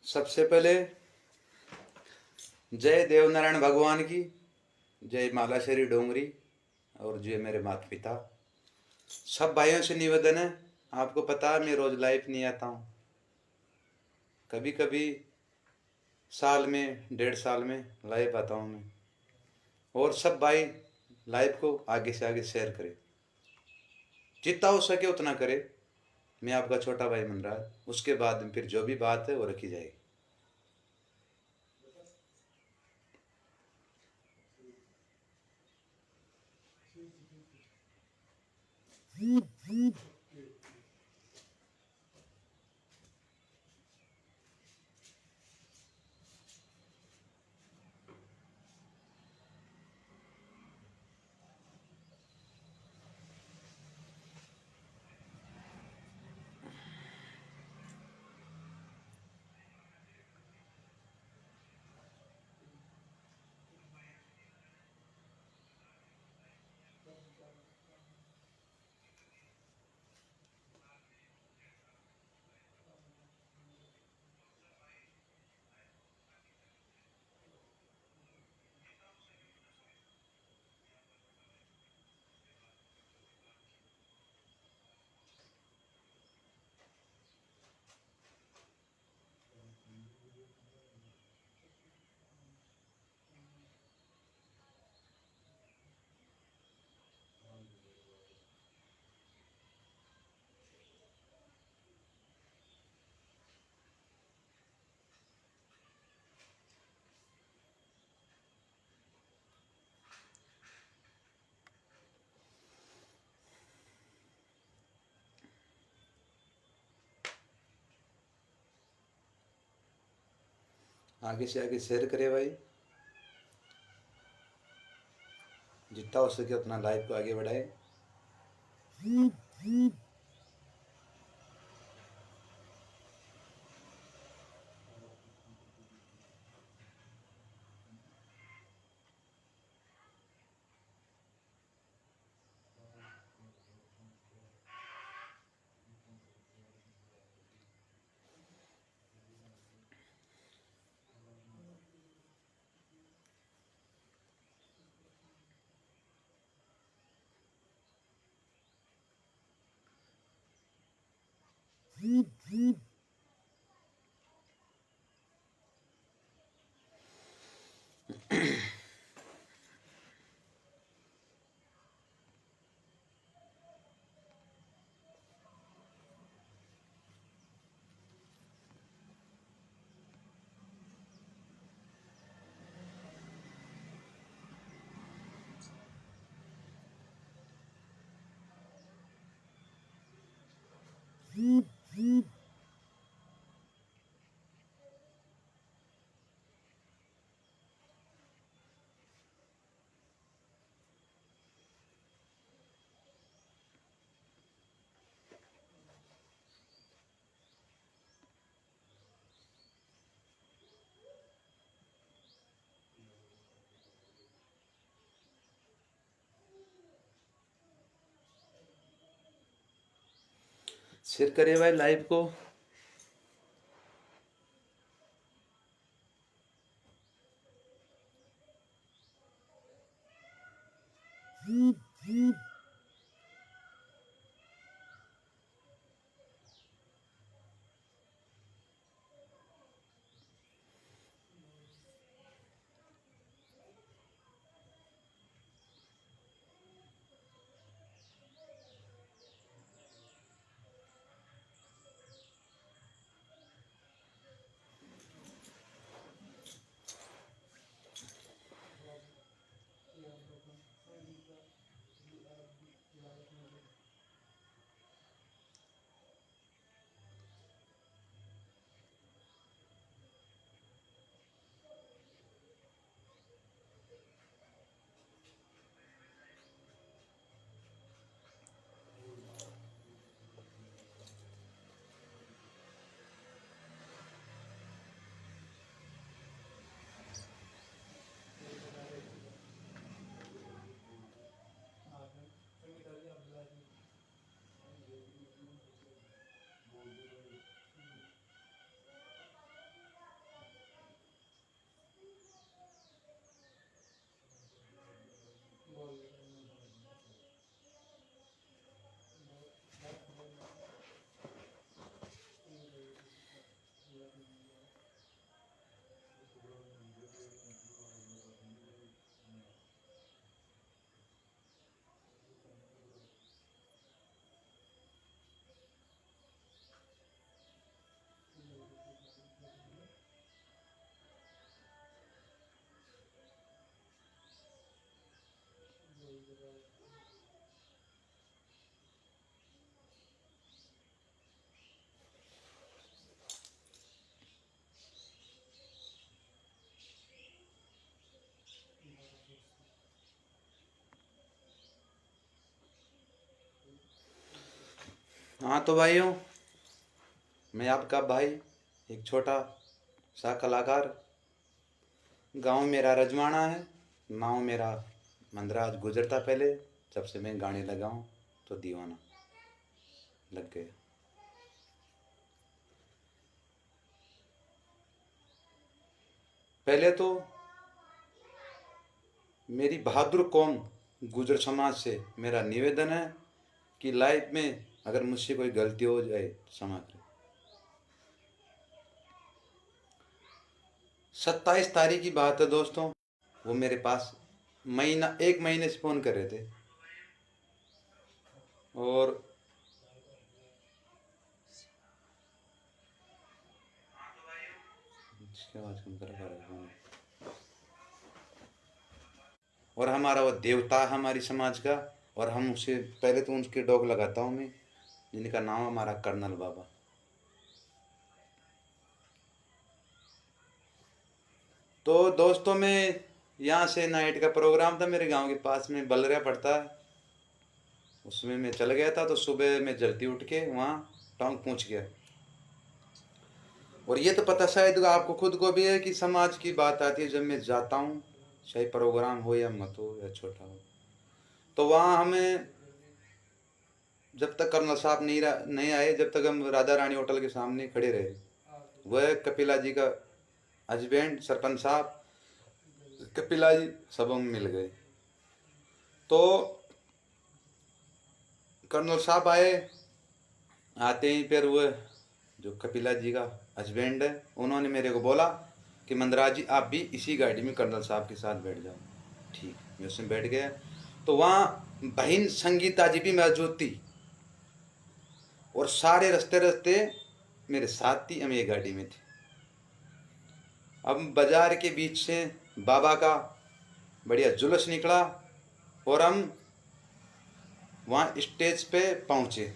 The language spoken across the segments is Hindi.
सबसे पहले जय देवनारायण भगवान की, जय मालाश्री डोंगरी और जय मेरे माता पिता। सब भाइयों से निवेदन है, आपको पता है मैं रोज लाइव नहीं आता हूँ, कभी कभी साल में 1.5 साल में लाइव आता हूँ मैं। और सब भाई लाइव को आगे से आगे शेयर करें, जितना हो सके उतना करें। मैं आपका छोटा भाई बन रहा है, उसके बाद में फिर जो भी बात है वो रखी जाएगी। आगे से आगे शेयर करें भाई, जितना हो सके उतना लाइव को आगे बढ़ाए। शेयर करिए भाई लाइव को। हाँ तो भाइयों, मैं आपका भाई, एक छोटा सा कलाकार। गांव मेरा रजवाड़ा है, नाम मेरा मंदराज गुजरता। पहले जब से मैं गाने लगाऊं तो दीवाना लग गया। पहले तो मेरी बहादुर कौम गुजर समाज से मेरा निवेदन है कि लाइफ में अगर मुझसे कोई गलती हो जाए तो क्षमा करें। 27 तारीख की बात है दोस्तों, वो मेरे पास एक महीने से फ़ोन कर रहे थे और इसकी आवाज़ कम कर पा रहे हैं। और हमारा वो देवता है हमारी समाज का, और हम उसे पहले तो उनके डॉग लगाता हूँ मैं, जिनका नाम हमारा कर्नल बाबा। तो दोस्तों, मैं यहाँ से नाइट का प्रोग्राम था मेरे गांव के पास में बलरिया पड़ता है, उसमें मैं चल गया था। तो सुबह मैं जल्दी उठ के वहाँ टाउन पहुँच गया। और ये तो पता शायद आपको खुद को भी है कि समाज की बात आती है जब मैं जाता हूँ, चाहे प्रोग्राम हो या मत हो या छोटा हो, तो वहाँ हमें जब तक कर्नल साहब नहीं आए, जब तक हम राधा रानी होटल के सामने खड़े रहे। वह कपिला जी का हस्बैंड सरपंच साहब, कपिला जी सब हम मिल गए। तो कर्नल साहब आए, आते ही फिर वह जो कपिला जी का हस्बैंड है, उन्होंने मेरे को बोला कि मंदराज जी आप भी इसी गाड़ी में कर्नल साहब के साथ बैठ जाओ। ठीक, मैं उसमें बैठ गया। तो वहाँ बहन संगीता जी भी मौजूद थी, और सारे रास्ते रास्ते मेरे साथ थी, हम एक गाड़ी में थे। अब बाजार के बीच से बाबा का बढ़िया जुलूस निकला और हम वहाँ स्टेज पे पहुँचे।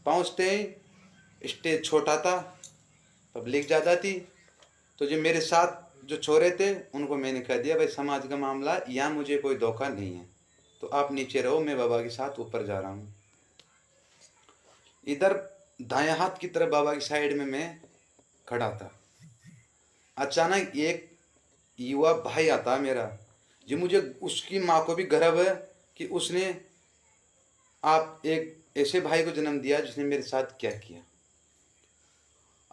पहुँचते ही स्टेज छोटा था, पब्लिक ज़्यादा थी। तो जो मेरे साथ जो छोरे थे उनको मैंने कह दिया, भाई समाज का मामला, यहाँ मुझे कोई धोखा नहीं है, तो आप नीचे रहो, मैं बाबा के साथ ऊपर जा रहा हूँ। इधर दाएं हाथ की तरफ बाबा की साइड में मैं खड़ा था। अचानक एक युवा भाई आता मेरा, जो मुझे उसकी माँ को भी गर्व है कि उसने आप एक ऐसे भाई को जन्म दिया जिसने मेरे साथ क्या किया।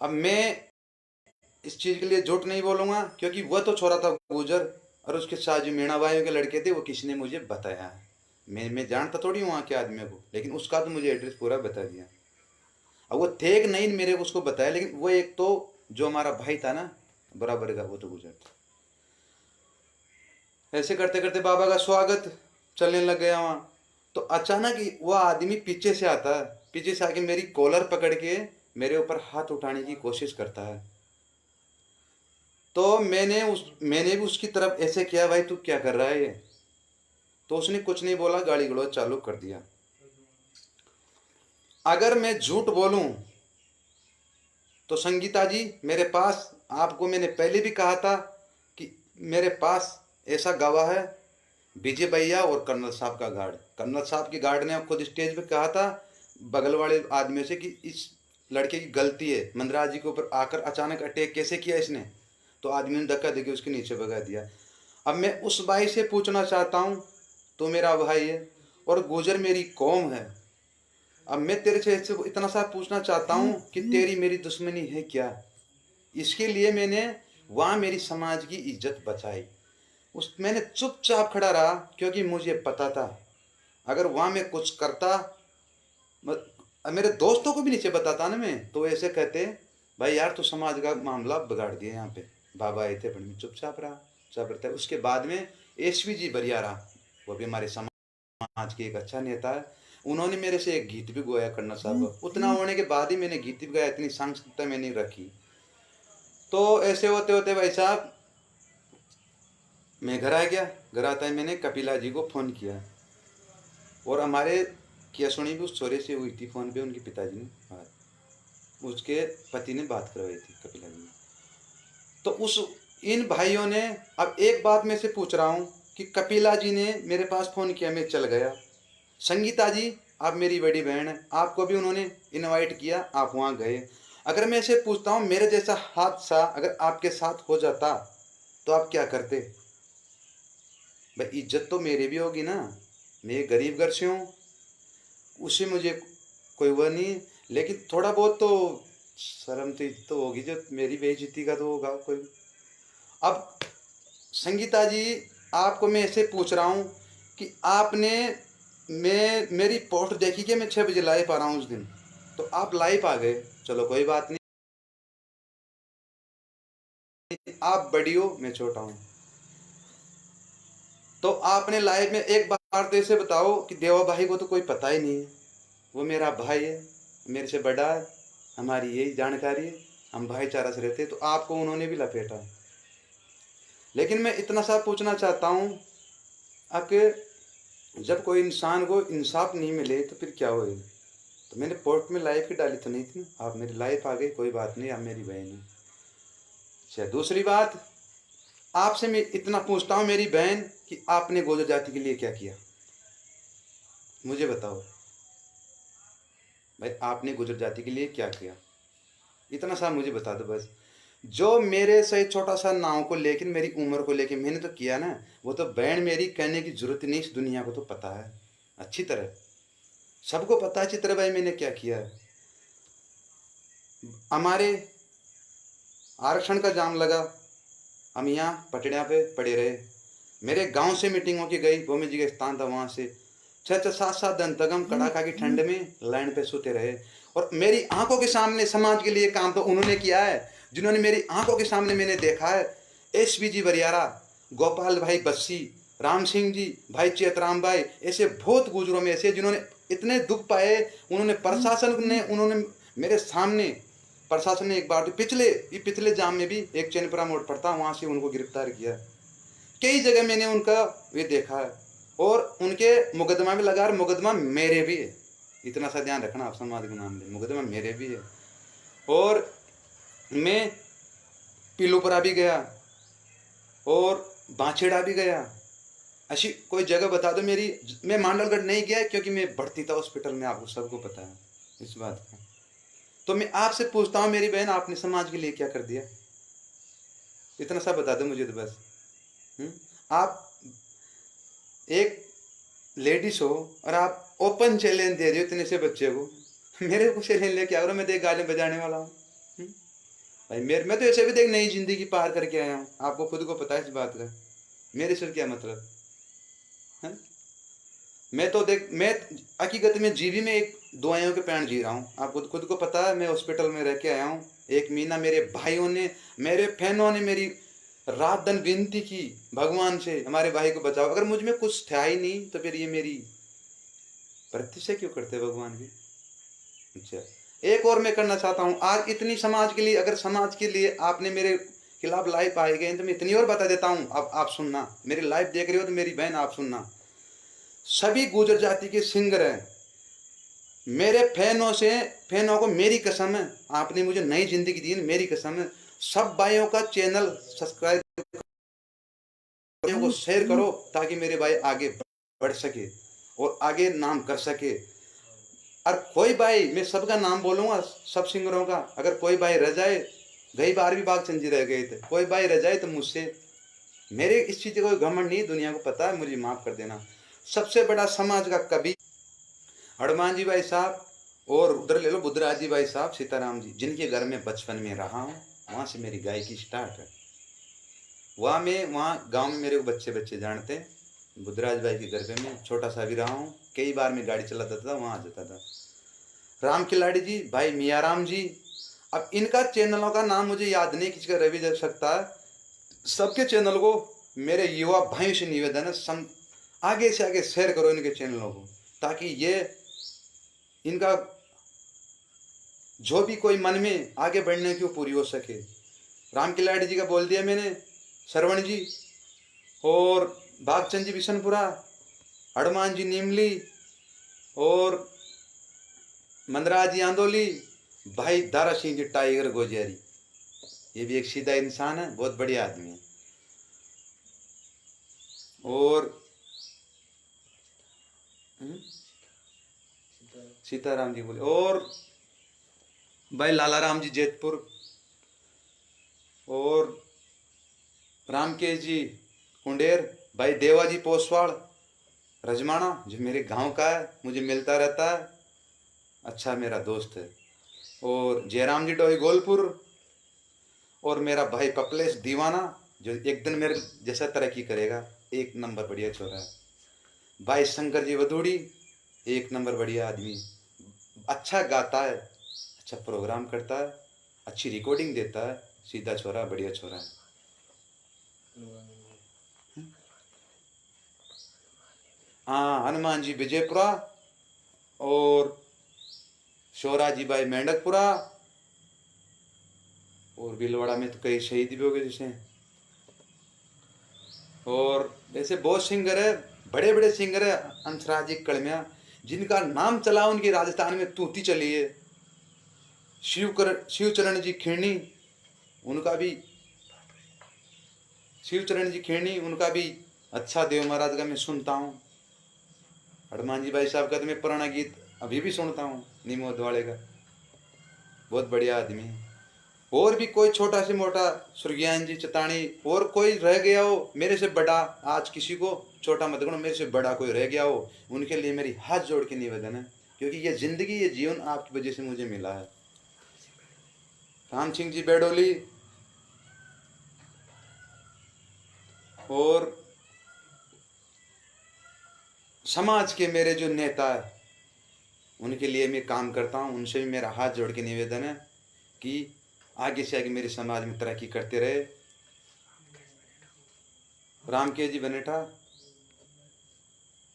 अब मैं इस चीज़ के लिए झूठ नहीं बोलूँगा, क्योंकि वह तो छोरा था गुजर, और उसके साथ जो मीणा भाइयों के लड़के थे वो किसी ने मुझे बताया है। मैं जानता थोड़ी हूँ वहाँ के आदमियों को, लेकिन उसका तो मुझे एड्रेस पूरा बता दिया। अब वो थे कि नहीं मेरे को उसको बताया, लेकिन वो एक तो जो हमारा भाई था ना बराबर का, वो तो गुजर था। ऐसे करते करते बाबा का स्वागत चलने लग गया वहाँ। तो अचानक वह आदमी पीछे से आता है, पीछे से आके मेरी कॉलर पकड़ के मेरे ऊपर हाथ उठाने की कोशिश करता है। तो मैंने भी उसकी तरफ ऐसे किया, भाई तू क्या कर रहा है ये? तो उसने कुछ नहीं बोला, गाली गलौज चालू कर दिया। अगर मैं झूठ बोलूं तो संगीता जी मेरे पास, आपको मैंने पहले भी कहा था कि मेरे पास ऐसा गवाह है, विजय भैया और कर्नल साहब का गार्ड। कर्नल साहब की गार्ड ने खुद स्टेज पे कहा था बगल वाले आदमियों से कि इस लड़के की गलती है, मंदराज जी के ऊपर आकर अचानक अटैक कैसे किया इसने। तो आदमी ने धक्का देके उसके नीचे भगा दिया। अब मैं उस भाई से पूछना चाहता हूँ, तो मेरा भाई है और गुजर मेरी कौम है। अब मैं तेरे से इतना सा पूछना चाहता हूँ कि तेरी मेरी दुश्मनी है क्या? इसके लिए मैंने वहाँ मेरी समाज की इज्जत बचाई। मैंने चुपचाप खड़ा रहा, क्योंकि मुझे पता था अगर वहाँ मैं कुछ करता, मेरे दोस्तों को भी नीचे बताता ना मैं, तो ऐसे कहते भाई यार तू समाज का मामला बिगाड़ दिया। यहाँ पे बाबा आए थे, पर मैं चुपचाप रहा, चुप रहता है। उसके बाद में एसवी जी बरियारा, वो भी हमारे समाज के एक अच्छा नेता है, उन्होंने मेरे से एक गीत भी गाया कर्नल साहब। उतना होने के बाद ही मैंने गीत भी गाया, इतनी सांस्कृतिकता मैंने रखी। तो ऐसे होते होते भाई साहब मैं घर आ गया। घर आता है मैंने कपिला जी को फ़ोन किया, और हमारे क्या सुनी भी उस छोरे से हुई थी फ़ोन पे, उनके पिताजी ने बात, उसके पति ने बात करवाई थी कपिला जी ने। तो उस इन भाइयों ने, अब एक बात मैं से पूछ रहा हूँ कि कपिला जी ने मेरे पास फ़ोन किया, मैं चल गया, संगीता जी आप मेरी बड़ी बहन है, आपको भी उन्होंने इनवाइट किया, आप वहाँ गए। अगर मैं ऐसे पूछता हूँ मेरे जैसा हादसा अगर आपके साथ हो जाता तो आप क्या करते? भाई इज्जत तो मेरी भी होगी ना, मैं गरीब घर से हूँ, उसे मुझे कोई वह नहीं, लेकिन थोड़ा बहुत तो शर्म तो होगी, जो मेरी बेइज्जती का तो होगा कोई। अब संगीता जी, आपको मैं ऐसे पूछ रहा हूँ कि आपने मैं मेरी पोस्ट देखी कि मैं 6 बजे लाइव आ रहा हूँ उस दिन, तो आप लाइव आ गए, चलो कोई बात नहीं, आप बड़ी हो मैं छोटा हूँ। तो आपने लाइव में एक बार तो ऐसे बताओ कि देवा भाई को तो कोई पता ही नहीं है, वो मेरा भाई है, मेरे से बड़ा है, हमारी यही जानकारी है, हम भाईचारा से रहते, तो आपको उन्होंने भी लपेटा। लेकिन मैं इतना सा पूछना चाहता हूँ, आपके जब कोई इंसान को इंसाफ नहीं मिले तो फिर क्या होएगा? तो मैंने पोर्ट में लाइव की डाली तो नहीं थी ना, आप मेरी लाइव आ गई, कोई बात नहीं, आप मेरी बहन है। अच्छा, दूसरी बात, आपसे मैं इतना पूछता हूँ मेरी बहन कि आपने गोजर जाति के लिए क्या किया, मुझे बताओ भाई, आपने गुजर जाति के लिए क्या किया? इतना सा मुझे बता दो बस। जो मेरे से छोटा सा नाव को लेकिन मेरी उम्र को लेके मैंने तो किया ना, वो तो बहन मेरी कहने की जरूरत नहीं, इस दुनिया को तो पता है अच्छी तरह, सबको पता है अच्छी तरह भाई मैंने क्या किया है। हमारे आरक्षण का जाम लगा, हम यहाँ पटड़िया पे पड़े रहे, मेरे गांव से मीटिंग होके गई, वो जी का स्थान था, वहाँ से 6-7 दिन तक हम कड़ाका की ठंड में लाइन पे सोते रहे। और मेरी आंखों के सामने समाज के लिए काम तो उन्होंने किया है, जिन्होंने मेरी आंखों के सामने मैंने देखा है। एस जी बरियारा, गोपाल भाई बस्सी, राम सिंह जी, भाई चेतराम भाई, ऐसे बहुत गुजरों में ऐसे जिन्होंने इतने दुख पाए, उन्होंने प्रशासन ने उन्होंने मेरे सामने, प्रशासन ने एक बार तो पिछले जाम में भी एक चैनपुरा मोड़ पड़ता, वहाँ से उनको गिरफ्तार किया। कई जगह मैंने उनका ये देखा है, और उनके मुकदमा भी लगा, और मुकदमा मेरे भी है, इतना सा ध्यान रखना आप समाज के मामले, मुकदमा मेरे भी है। और मैं पिलुपुरा भी गया और बांछेड़ा भी गया, ऐसी कोई जगह बता दो मेरी। मैं मांडलगढ़ नहीं गया क्योंकि मैं भर्ती था हॉस्पिटल में, आपको सबको पता है इस बात का। तो मैं आपसे पूछता हूँ मेरी बहन, आपने समाज के लिए क्या कर दिया? इतना सा बता दो मुझे तो बस। आप एक लेडीज हो और आप ओपन चैलेंज दे रहे हो इतने से बच्चे को, मेरे को चैलेंज लेके आ रहा हूँ, मैं देख गाने बजाने वाला हूँ भाई। मैं तो ऐसे भी देख नई जिंदगी पार करके आया हूँ, आपको खुद को पता है इस बात का, मेरे से क्या मतलब है? मैं तो देख, मैं हकीकत में जीवी में एक दुआओं के पैण जी रहा हूँ, आपको खुद को पता है, मैं हॉस्पिटल में रह के आया हूँ 1 महीना। मेरे भाइयों ने, मेरे फैनों ने मेरी रात दिन विनती की भगवान से, हमारे भाई को बचाओ, अगर मुझ में कुछ था ही नहीं तो फिर ये मेरी प्रतिष्ठा क्यों करते भगवान की? अच्छा, एक और मैं करना चाहता हूँ, आज इतनी समाज के लिए, अगर समाज के लिए आपने मेरे खिलाफ लाइव आए गए तो मैं इतनी और बता देता हूँ, अब आप सुनना, मेरी लाइव देख रहे हो तो मेरी बहन आप सुनना, सभी गुजर जाति के सिंगर हैं मेरे फैनों को मेरी कसम है, आपने मुझे नई जिंदगी दी, मेरी कसम है, सब भाइयों का चैनल सब्सक्राइब को शेयर करो ताकि मेरे भाई आगे बढ़ सके और आगे नाम कर सके। और कोई भाई, मैं सबका नाम बोलूंगा सब सिंगरों का, अगर कोई भाई रह जाए, गई बार भी बागचंद जी रह गए थे, कोई भाई रह जाए तो मुझसे, मेरे इस चीज का कोई घमंड नहीं, दुनिया को पता है, मुझे माफ कर देना। सबसे बड़ा समाज का कवि हनुमान जी भाई साहब, और उधर ले लो बुद्धराज जी भाई साहब, सीताराम जी, जिनके घर में बचपन में रहा हूँ, वहां से मेरी गायकी स्टार्ट है। वहाँ में, वहाँ गांव में मेरे को बच्चे बच्चे जानते हैं, बुद्धराज भाई के घर पे मैं छोटा सा भी रहा हूँ, कई बार मैं गाड़ी चलाता था, वहाँ आ जाता था। राम खिलाड़ी जी, भाई मियाँ राम जी, अब इनका चैनलों का नाम मुझे याद नहीं, किसी का रवि जा सकता है, सबके चैनल को मेरे युवा भाइयों से निवेदन है, आगे से आगे शेयर करो इनके चैनलों को, ताकि ये इनका जो भी कोई मन में आगे बढ़ने की पूरी हो सके। राम खिलाड़ी जी का बोल दिया मैंने, श्रवण जी और भागचंद जी बिशनपुरा, हनुमान जी नीमली और मंदराज जी आंदोली, भाई दारा सिंह जी टाइगर गोजियारी, ये भी एक सीधा इंसान है, बहुत बढ़िया आदमी है। और सीताराम जी बोले, और भाई लाला राम जी जैतपुर, और रामकेश जी कुंडेर, भाई देवा जी पोसवाड़ रजमाना जो मेरे गांव का है, मुझे मिलता रहता है, अच्छा मेरा दोस्त है। और जयराम जी डोई गोलपुर, और मेरा भाई पपलेश दीवाना जो एक दिन मेरे जैसा तरक्की करेगा, एक नंबर बढ़िया छोरा है। भाई शंकर जी वधूड़ी, एक नंबर बढ़िया आदमी, अच्छा गाता है, अच्छा प्रोग्राम करता है, अच्छी रिकॉर्डिंग देता है, सीधा छोरा, बढ़िया छोरा है। हाँ, हनुमान जी विजयपुरा, और शोरा जी भाई मेंढकपुरा, और भीलवाड़ा में तो कई शहीद भी हो गए जैसे, और ऐसे बहुत सिंगर है, बड़े बड़े सिंगर है, अंशराज जी कड़मिया, जिनका नाम चला उनकी राजस्थान में तूती चली है। शिवचरण जी खीरनी, उनका भी, शिवचरण जी खीरनी उनका भी अच्छा देव महाराज का मैं सुनता हूँ। हनुमान जी भाई साहब का तो मैं पुराना गीत अभी भी सुनता हूँ, निमोद वाले का, बहुत बढ़िया आदमी है। और भी कोई छोटा से मोटा, सुरज्ञान जी चतानी, और कोई रह गया हो मेरे से बड़ा, आज किसी को छोटा मत करो, मेरे से बड़ा कोई रह गया हो, उनके लिए मेरी हाथ जोड़ के निवेदन है, क्योंकि ये जिंदगी, ये जीवन आपकी वजह से मुझे मिला है। राम सिंह जी बेडोली, और समाज के मेरे जो नेता है उनके लिए मैं काम करता हूँ, उनसे भी मेरा हाथ जोड़ के निवेदन है कि आगे से आगे मेरे समाज में तरक्की करते रहे। राम के जी बनेठा,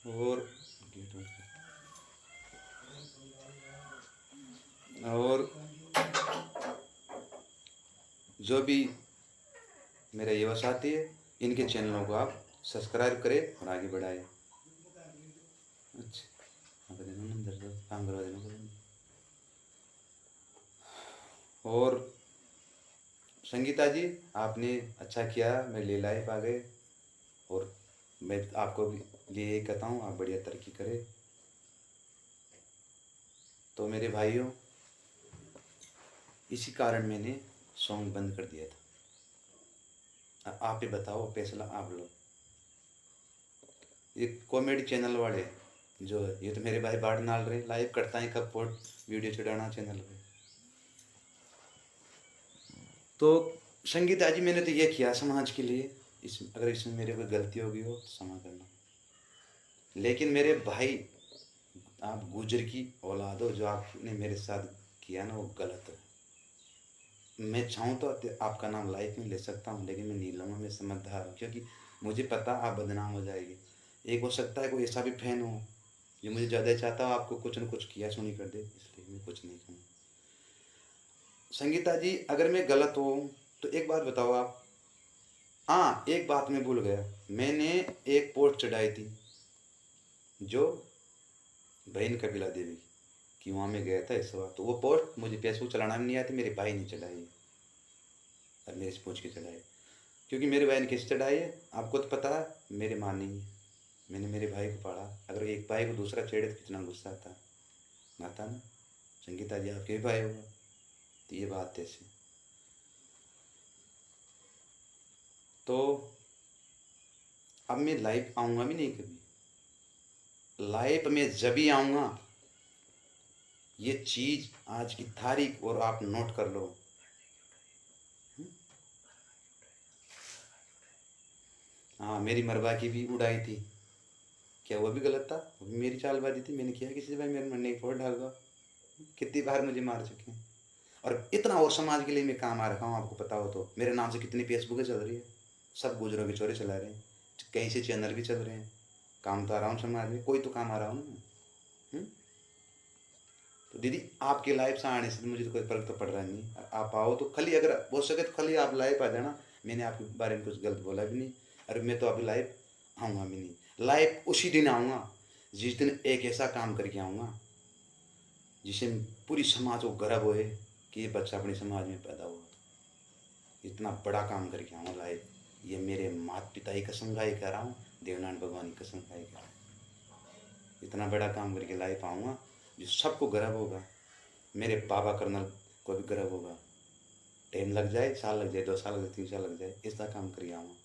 और जो भी मेरे युवा साथी है, इनके चैनलों को आप सब्सक्राइब करें और आगे बढ़ाएं। अच्छा, काम करवा देना। और संगीता जी, आपने अच्छा किया, मैं ले लाइफ आ गए, और मैं आपको भी ये कहता हूँ, आप बढ़िया तरक्की करें। तो मेरे भाइयों, इसी कारण मैंने सॉन्ग बंद कर दिया था। आप ही बताओ, फैसला आप लो। ये कॉमेडी चैनल वाले जो, ये तो मेरे भाई बाढ़ नाल रहे, लाइव करता है कब पोस्ट वीडियो चढ़ाना चैनल पे। तो संगीता जी, मैंने तो ये किया समाज के लिए, अगर इसमें मेरे कोई गलती होगी हो तो क्षमा करना। लेकिन मेरे भाई, आप गुजर की औलाद हो, जो आपने मेरे साथ किया ना वो गलत है। मैं चाहूँ तो आपका नाम लाइफ में ले सकता हूँ, लेकिन मैं नहीं लूँगा, मैं समझदार हूँ, क्योंकि मुझे पता आप बदनाम हो जाएगी। एक हो सकता है कोई ऐसा भी फैन हो जो मुझे ज़्यादा चाहता हो आपको कुछ न कुछ किया सुनी कर दे, इसलिए मैं कुछ नहीं कहूँ। संगीता जी, अगर मैं गलत हूँ तो एक बात बताओ आप। हाँ, एक बात मैं भूल गया, मैंने एक पोस्ट चढ़ाई थी जो बहन कपिला देवी कि वहाँ में गया था इस बार, तो वो पोस्ट मुझे फेसबुक चलाना भी नहीं आती, मेरे भाई ने चढ़ाई और मेरे से पूछ के चढ़ाई, क्योंकि मेरे भाई ने कैसे चढ़ाई है आपको तो पता है, मेरे माँ नहीं है, मैंने मेरे भाई को पढ़ा, अगर एक भाई को दूसरा छेड़े तो कितना गुस्सा आता ना। संगीता जी, आपके भी भाई होगा, तो ये बात ऐसी। तो अब मैं लाइव आऊँगा भी नहीं कभी, लाइव में जब ही आऊँगा, ये चीज़ आज की तारीख और आप नोट कर लो। हाँ, मेरी मरवा की भी उड़ाई थी, क्या वो भी गलत था? वो भी मेरी चालबाजी थी, मैंने किया किसी से भाई मेरे मन ने फोड़ डाल दो, कितनी बार मुझे मार चुके हैं, और इतना और समाज के लिए मैं काम आ रखा हूँ, आपको पता हो तो। मेरे नाम से कितनी फेसबुकें चल रही है, सब गुजरों के चोरे चला रहे हैं, कई से चैनल भी चल रहे हैं, काम तो आ रहा हूँ समाज में, कोई तो काम आ रहा हूँ ना। तो दीदी, आपके लाइव से आने से मुझे तो कोई फर्क तो पड़ रहा नहीं, आप आओ तो खाली, अगर हो सके तो खाली आप लाइव आ जाना, मैंने आपके बारे में कुछ गलत बोला भी नहीं, अरे मैं तो अभी लाइव आऊँगा भी नहीं, लाइव उसी दिन आऊँगा जिस दिन एक ऐसा काम करके आऊँगा जिससे पूरी समाज को गर्व होए कि ये बच्चा अपने समाज में पैदा हुआ, इतना बड़ा काम करके आऊँगा लाइव। ये मेरे माता पिता की कसम खाई कह रहा हूँ, देवनारायण भगवान की कसम खाई कह रहा हूँ, इतना बड़ा काम करके लाइव आऊँगा, जो सबको गर्व होगा, मेरे बाबा कर्नल को भी गर्व होगा। टाइम लग जाए, साल लग जाए, 2 साल लग जाए, 3 साल लग जाए, ऐसा काम करिए आऊँ।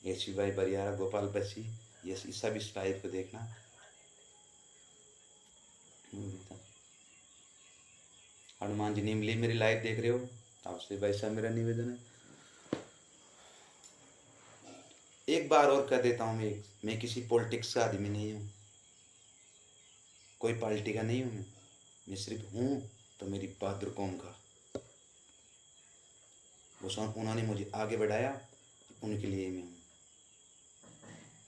एसवी भाई बरियारा, गोपाल बच्ची, ये सब इस टाइप को देखना। हनुमान जी नीमली मेरी लाइव देख रहे हो, आपसे भाई साहब मेरा निवेदन है, एक बार और कह देता हूँ, मैं किसी पॉलिटिक्स का आदमी नहीं हूँ, कोई पार्टी का नहीं हूँ, मैं सिर्फ हूँ तो मेरी बहादुर कौम का। वो सॉन्ग उन्होंने मुझे आगे बढ़ाया, उनके लिए मैं हूँ।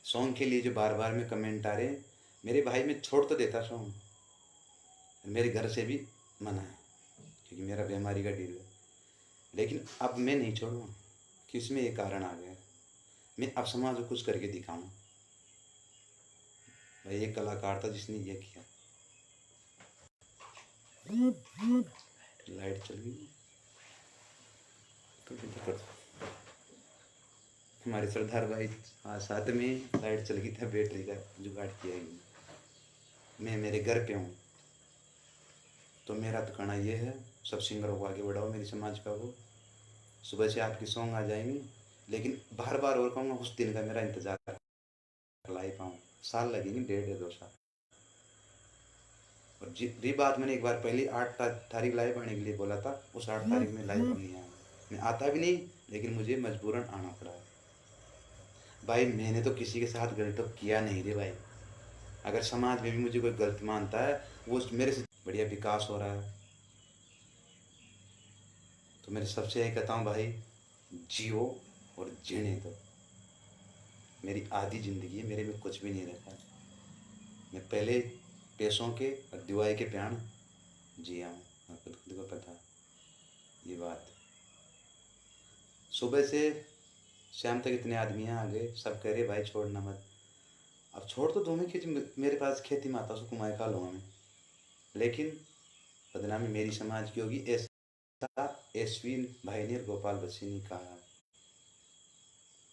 सॉन्ग के लिए जो बार बार में कमेंट आ रहे हैं, मेरे भाई मैं छोड़ तो देता सॉन्ग, मेरे घर से भी मना है क्योंकि मेरा बीमारी का डील है, लेकिन अब मैं नहीं छोड़ूँगा कि उसमें ये कारण आ गया। मैं अब समाज को कुछ करके दिखाऊँ। भाई एक कलाकार था जिसने ये किया। लाइट चल गई तो हमारे सरदार भाई साथ में लाइट चल गई था, बैटरी का जुगाड़ किया ही। मैं मेरे घर पे हूँ तो मेरा तो कहना ये है, सब सिंगरों को आगे बढ़ाओ, मेरी समाज का वो सुबह से आपकी सॉन्ग आ जाएंगे, लेकिन बार बार और कहूँगा उस दिन का मेरा इंतजार ला ही पाऊँ। साल लगेंगे, 1.5 या 2 साल। और जी बात मैंने एक बार पहले 8 तारीख लाइव आने के लिए बोला था, उस 8 तारीख में लाइव नहीं आया। मैं आता भी नहीं, लेकिन मुझे मजबूरन आना पड़ा है। भाई मैंने तो किसी के साथ गलत तो किया नहीं रे भाई। अगर समाज में भी मुझे कोई गलत मानता है, वो मेरे से बढ़िया विकास हो रहा है। तो मेरे सबसे यही कहता हूँ भाई, जियो और जीने दो। मेरी आधी ज़िंदगी है, मेरे में कुछ भी नहीं रखा है। मैं पहले पैसों के और दिवाई के प्याण जिया हूँ, और खुद को पता ये बात। सुबह से शाम तक इतने आदमी आ गए, सब कह रहे भाई छोड़ना मत। अब छोड़ तो दो, मैं खेती, मेरे पास खेती माता से कमाई खा लूँगा मैं, लेकिन बदनामी मेरी समाज की होगी, ऐसा एसवी भाई ने और गोपाल बच्ची ने कहा।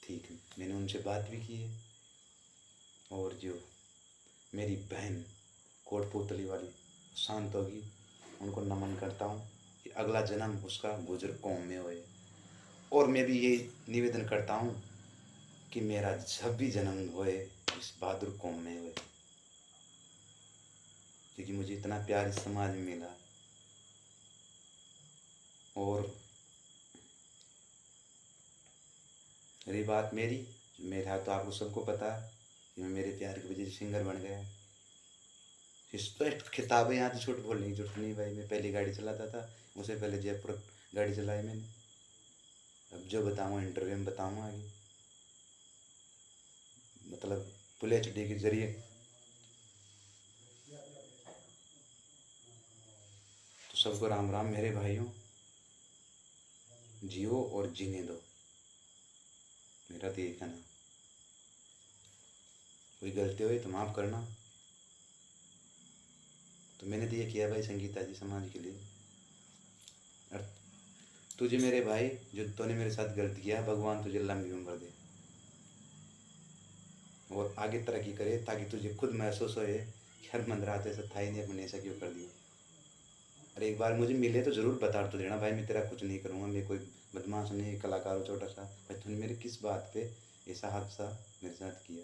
ठीक है, मैंने उनसे बात भी की है। और जो मेरी बहन कोटपुतली वाली शांत होगी, उनको नमन करता हूँ कि अगला जन्म उसका गुजर कौम में होए। और मैं भी ये निवेदन करता हूँ कि मेरा जब भी जन्म होए इस बहादुर कौम में होए, क्योंकि मुझे इतना प्यार इस समाज में मिला। और रही बात मेरी, मेरा तो आपको सबको पता है कि मैं मेरे प्यार की वजह से सिंगर बन गया। स्पष्ट खिताब है, यहाँ तो झूठ बोलने की जरूरत नहीं भाई। मैं पहली गाड़ी चलाता था, उससे पहले जयपुर गाड़ी चलाई मैंने। अब जो बताऊँ इंटरव्यू में बताऊँगा आगे, मतलब फुल HD के जरिए। तो सबको राम राम मेरे भाइयों, जियो और जीने दो, मेरा तो यही कहना। कोई गलती हुई तो माफ़ करना। तो मैंने तो ये किया भाई संगीता जी समाज के लिए। और तुझे मेरे भाई, जो तूने मेरे साथ गलत किया, भगवान तुझे लंबी उम्र दे और आगे तरक्की करे, ताकि तुझे खुद महसूस होए कि हर मंदरात ऐसा था ही नहीं, अपने ऐसा क्यों कर दिया। और एक बार मुझे मिले तो ज़रूर बता तो देना भाई, मैं तेरा कुछ नहीं करूँगा, मैं कोई बदमाश नहीं, कलाकार हूँ छोटा सा। भाई तूने मेरे किस बात पे ऐसा हादसा मेरे साथ किया।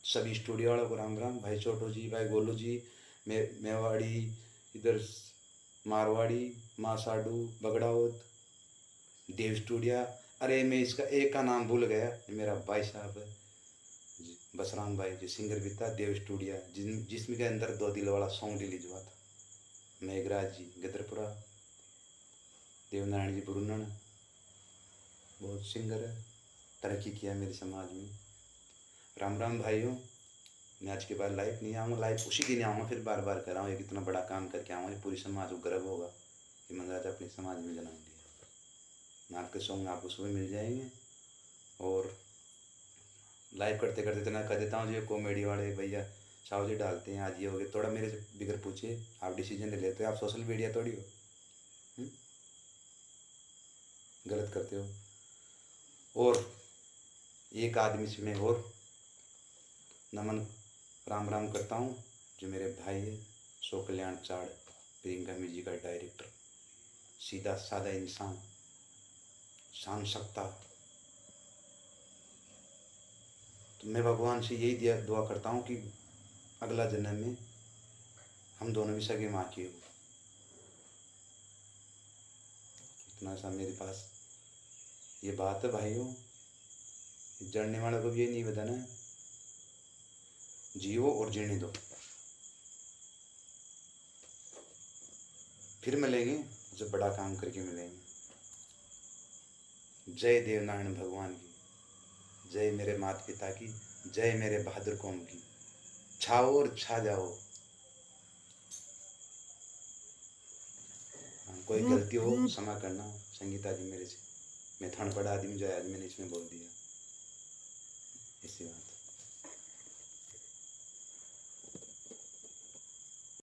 सभी स्टूडियो वालों को राम राम, भाई छोटू जी, भाई गोलू जी, मेवाड़ी, इधर मारवाड़ी, मासाडू, बगड़ाउत, देव स्टूडियो। अरे मैं इसका एक का नाम भूल गया, मेरा भाई साहब है बसराम भाई, जो सिंगर भी था, देव स्टूडियो, जिसमें के अंदर 2 दिल वाला सॉन्ग रिलीज हुआ था। मेघराज जी गदरपुरा, देवनारायण जी बुरुनन, बहुत सिंगर है, तरक्की किया मेरे समाज में। राम राम भाइयों, मैं आज के बाद लाइव नहीं आऊँगा, लाइव उसी दिन आऊँगा, फिर बार बार कर रहा हूँ, एक इतना बड़ा काम करके आऊँगा, पूरी समाज को गर्व होगा कि मनराज अपने समाज में जन्म लिया। आपके सॉन्ग आपको सुबह मिल जाएंगे। और लाइव करते करते इतना कर देता हूँ, जो कॉमेडी वाले भैया साहु जी डालते हैं, आज ये हो गया, थोड़ा मेरे से बिगर पूछिए, आप डिसीजन ले लेते हो, आप सोशल मीडिया थोड़ी हो, गलत करते हो। और एक आदमी से मैं और नमन राम राम करता हूँ जो मेरे भाई है सो कल्याण चाड़, प्रियंका म्यूजिक का डायरेक्टर, सीधा साधा इंसान, शान सकता। तो मैं भगवान से यही दुआ करता हूँ कि अगला जन्म में हम दोनों भी सगे माँ के हो। इतना सा मेरे पास ये बात है भाइयों, जानने वालों को भी ये नहीं बताना है, जियो और जीने दो। फिर मिलेंगे जब बड़ा काम करके मिलेंगे। जय देवनारायण भगवान की, जय मेरे माता पिता की, जय मेरे बहादुर कौम की। छाओ और छा जाओ। कोई गलती हो क्षमा करना संगीता जी मेरे से, मैं थन पड़ा आदमी जो आज मैंने इसमें बोल दिया, ऐसी बात।